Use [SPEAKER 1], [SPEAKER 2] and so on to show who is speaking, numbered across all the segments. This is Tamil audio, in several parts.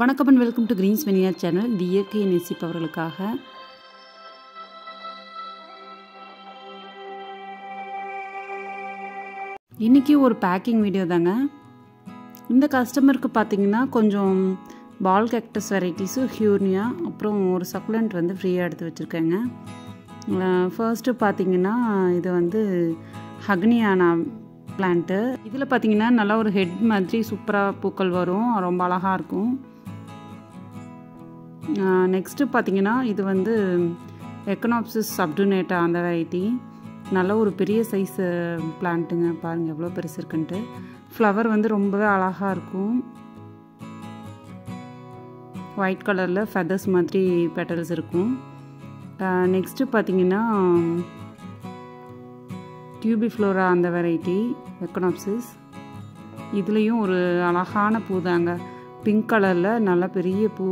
[SPEAKER 1] வணக்கம் and welcome to Greens Mania channel. இது இயற்கையை நேசிப்பவர்களுக்காக. இன்றைக்கி ஒரு பேக்கிங் வீடியோ தாங்க. இந்த கஸ்டமருக்கு பார்த்திங்கன்னா கொஞ்சம் பால் கேக்டஸ் வெரைட்டிஸும் ஹியூர்னியா அப்புறம் ஒரு சக்குலண்ட் வந்து ஃப்ரீயாக எடுத்து வச்சுருக்கேங்க. ஃபர்ஸ்ட்டு பார்த்திங்கன்னா இது வந்து ஹக்னியானா பிளான்ட்டு. இதில் பார்த்திங்கன்னா நல்லா ஒரு ஹெட் மாதிரி சூப்பராக பூக்கள் வரும், ரொம்ப அழகாக இருக்கும். நெக்ஸ்ட்டு பார்த்திங்கன்னா இது வந்து எக்கனாப்சிஸ் சப்டுனேட்டா அந்த வெரைட்டி. நல்ல ஒரு பெரிய சைஸ் பிளான்ட்டுங்க. பாருங்கள் எவ்வளோ பெருசு இருக்குன்ட்டு. ஃப்ளவர் வந்து ரொம்பவே அழகாக இருக்கும். ஒயிட் கலரில் ஃபெதர்ஸ் மாதிரி பெட்டல்ஸ் இருக்கும். நெக்ஸ்ட்டு பார்த்திங்கன்னா டியூபிஃப்ளோரா அந்த வெரைட்டி எக்கனாப்சிஸ். இதுலேயும் ஒரு அழகான பூ தாங்க. பிங்க் கலரில் நல்ல பெரிய பூ,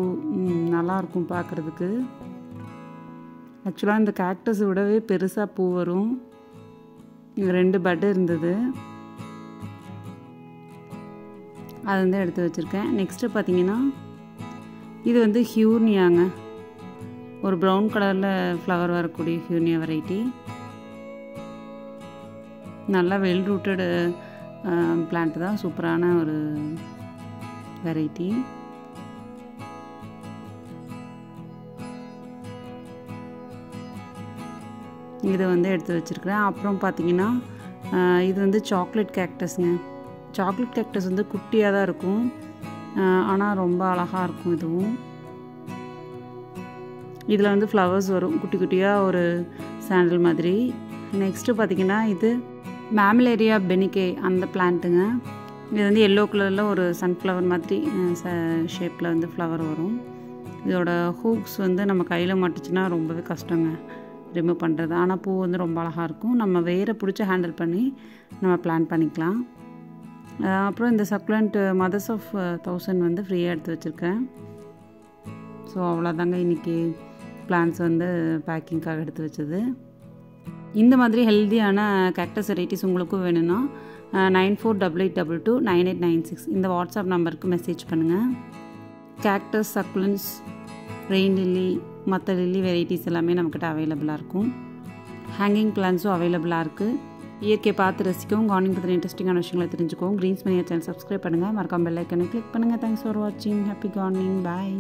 [SPEAKER 1] நல்லாயிருக்கும் பார்க்குறதுக்கு. ஆக்சுவலாக இந்த கேக்டஸ் விடவே பெருசாக பூ வரும். 2 பட் இருந்தது, அது வந்து எடுத்து வச்சுருக்கேன். நெக்ஸ்ட்டு பார்த்திங்கன்னா இது வந்து ஹியூர்னியாங்க. ஒரு ப்ரௌன் கலரில் ஃப்ளவர் வரக்கூடிய ஹியூர்னியா வெரைட்டி. நல்லா வெல் ரூட்டடு பிளான்ட் தான், சூப்பரான ஒரு வெரைட்டி. இதை வந்து எடுத்து வச்சுருக்கிறேன். அப்புறம் பார்த்திங்கன்னா இது வந்து சாக்லேட் கேக்டஸ்ங்க. சாக்லேட் கேக்டஸ் வந்து குட்டியாக தான் இருக்கும், ஆனால் ரொம்ப அழகாக இருக்கும். இதுவும் இதில் வந்து ஃப்ளவர்ஸ் வரும் குட்டி குட்டியாக, ஒரு சாண்டல் மாதிரி. நெக்ஸ்ட்டு பார்த்திங்கன்னா இது மேமிலேரியா பெனிகே அந்த பிளான்ட்டுங்க. இது வந்து எல்லோ கலரில் ஒரு சன்ஃப்ளவர் மாதிரி ஷேப்பில் வந்து ஃப்ளவர் வரும். இதோட ஹூக்ஸ் வந்து நம்ம கையில் மாட்டுச்சுன்னா ரொம்பவே கஷ்டங்க ரிமூவ் பண்ணுறது. ஆனால் பூ வந்து ரொம்ப அழகாக இருக்கும். நம்ம வேரை பிடிச்சி ஹேண்டில் பண்ணி நம்ம பிளான் பண்ணிக்கலாம். அப்புறம் இந்த சக்குலண்ட் மதர்ஸ் ஆஃப் 1000 வந்து ஃப்ரீயாக எடுத்து வச்சுருக்கேன். ஸோ அவ்வளோதாங்க இன்றைக்கி பிளான்ஸ் வந்து பேக்கிங்காக எடுத்து வச்சது. இந்த மாதிரி ஹெல்த்தியான கேக்டஸ் வெரைட்டிஸ் உங்களுக்கும் வேணும்னா 9488229896 இந்த வாட்ஸ்அப் நம்பருக்கு மெசேஜ் பண்ணுங்கள். கேக்டஸ், சக்குலன்ஸ், ரெயின் லில்லி, மற்ற லில்லி வெரைட்டிஸ் எல்லாமே நம்மக்கிட்ட அவைலபிளாக இருக்கும். ஹேங்கிங் பிளான்ஸும் அவைலபிளாக இருக்குது. இயற்கையை பார்த்து ரசிக்கவும், கார்டனிங் பற்றின இன்ட்ரெஸ்டிங்கான விஷயங்களை தெரிஞ்சுக்கவும் கிரீன்ஸ் மெனியா சேனல் சப்ஸ்கிரைப் பண்ணுங்கள். மறக்காம பெல் ஐக்கனை கிளிக் பண்ணுங்கள். தேங்க்ஸ் ஃபார் வாட்சிங். Happy gardening. பாய்.